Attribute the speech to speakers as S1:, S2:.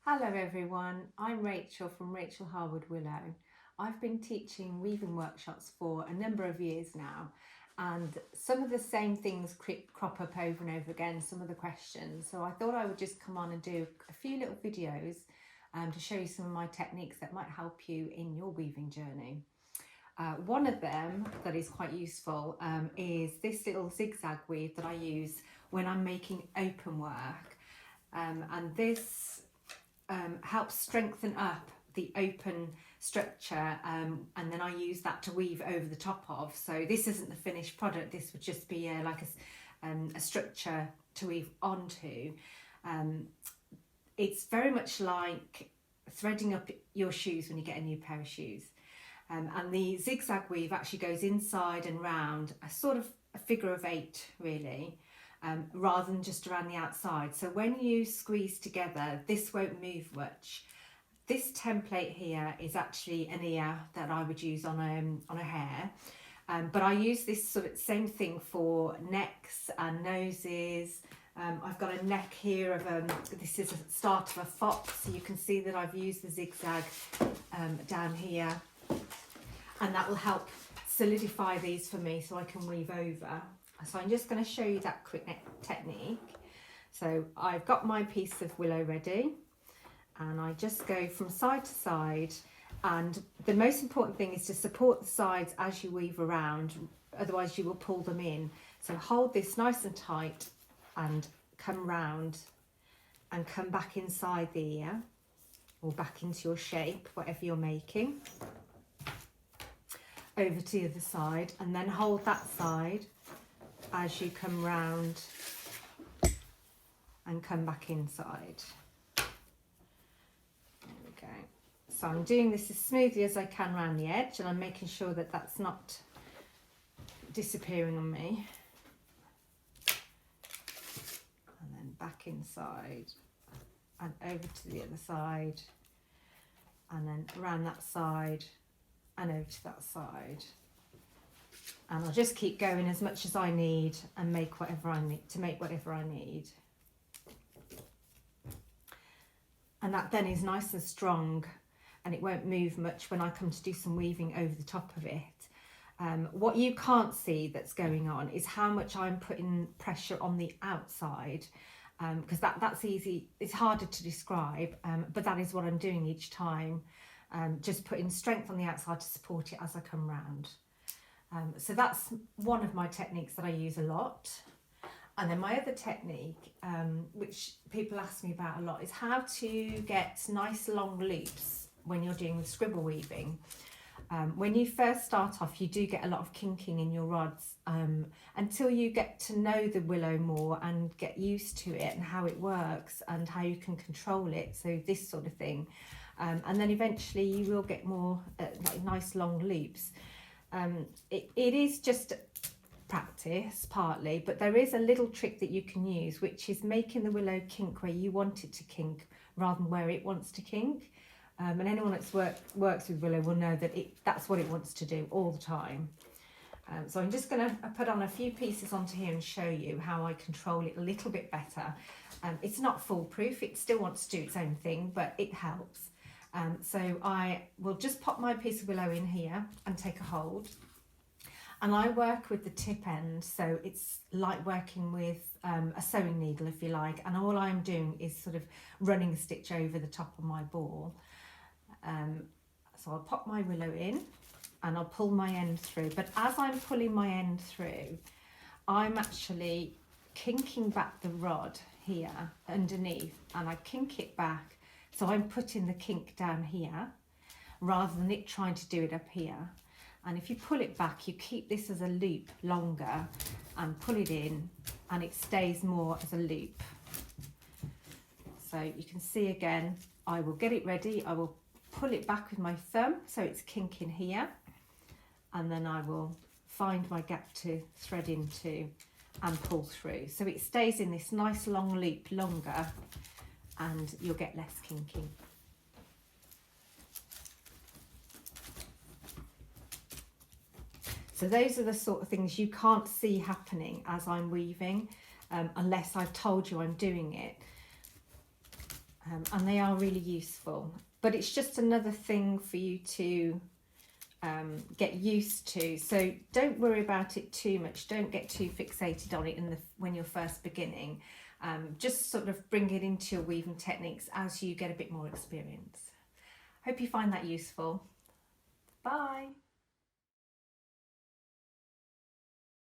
S1: Hello everyone, I'm Rachel from Harwood Willow. I've been teaching weaving workshops for a number of years now, and some of the same things crop up over and over again, some of the questions. So I thought I would just come on and do a few little videos to show you some of my techniques that might help you in your weaving journey. One of them that is quite useful is this little zigzag weave that I use when I'm making open work. And this helps strengthen up the open structure, and then I use that to weave over the top of. So this isn't the finished product, this would just be like a structure to weave onto. It's very much like threading up your shoes when you get a new pair of shoes. And the zigzag weave actually goes inside and round, a sort of a figure of eight really, rather than just around the outside. So when you squeeze together, this won't move much. This template here is actually an ear that I would use on a hare, but I use this sort of same thing for necks and noses. I've got a neck here of this is a start of a fox, so you can see that I've used the zigzag down here, and that will help solidify these for me so I can weave over. So I'm just going to show you that quick technique. So I've got my piece of willow ready, and I just go from side to side, and the most important thing is to support the sides as you weave around, otherwise you will pull them in. So hold this nice and tight and come round and come back inside the ear, or back into your shape, whatever you're making, over to the other side, and then hold that side as you come round and come back inside. There we go. So I'm doing this as smoothly as I can around the edge, and I'm making sure that that's not disappearing on me. And then back inside and over to the other side, and then around that side and over to that side. And I'll just keep going as much as I need and make whatever I need to make whatever I need. And that then is nice and strong, and it won't move much when I come to do some weaving over the top of it. What you can't see that's going on is how much I'm putting pressure on the outside, because that's easy, it's harder to describe, but that is what I'm doing each time, just putting strength on the outside to support it as I come round. So that's one of my techniques that I use a lot. And then my other technique, which people ask me about a lot, is how to get nice long loops when you're doing the scribble weaving. When you first start off, you do get a lot of kinking in your rods until you get to know the willow more and get used to it and how it works and how you can control it. So this sort of thing. And then eventually you will get more like nice long loops. It is just practice partly, but there is a little trick that you can use, which is making the willow kink where you want it to kink rather than where it wants to kink. And anyone that's works with willow will know that that's what it wants to do all the time. So I'm just going to put on a few pieces onto here and show you how I control it a little bit better. It's not foolproof, it still wants to do its own thing, but it helps. So I will just pop my piece of willow in here and take a hold. And I work with the tip end, so it's like working with a sewing needle, if you like, and all I'm doing is sort of running a stitch over the top of my ball. So I'll pop my willow in and I'll pull my end through, but as I'm pulling my end through, I'm actually kinking back the rod here underneath, and I kink it back. So I'm putting the kink down here rather than it trying to do it up here. And if you pull it back, you keep this as a loop longer and pull it in, and it stays more as a loop. So you can see again, I will get it ready. I will pull it back with my thumb so it's kinking here, and then I will find my gap to thread into and pull through. So it stays in this nice long loop longer, and you'll get less kinking. So those are the sort of things you can't see happening as I'm weaving, unless I've told you I'm doing it. and they are really useful, but it's just another thing for you to get used to. So don't worry about it too much. Don't get too fixated on it when you're first beginning. Just sort of bring it into your weaving techniques as you get a bit more experience. Hope you find that useful. Bye.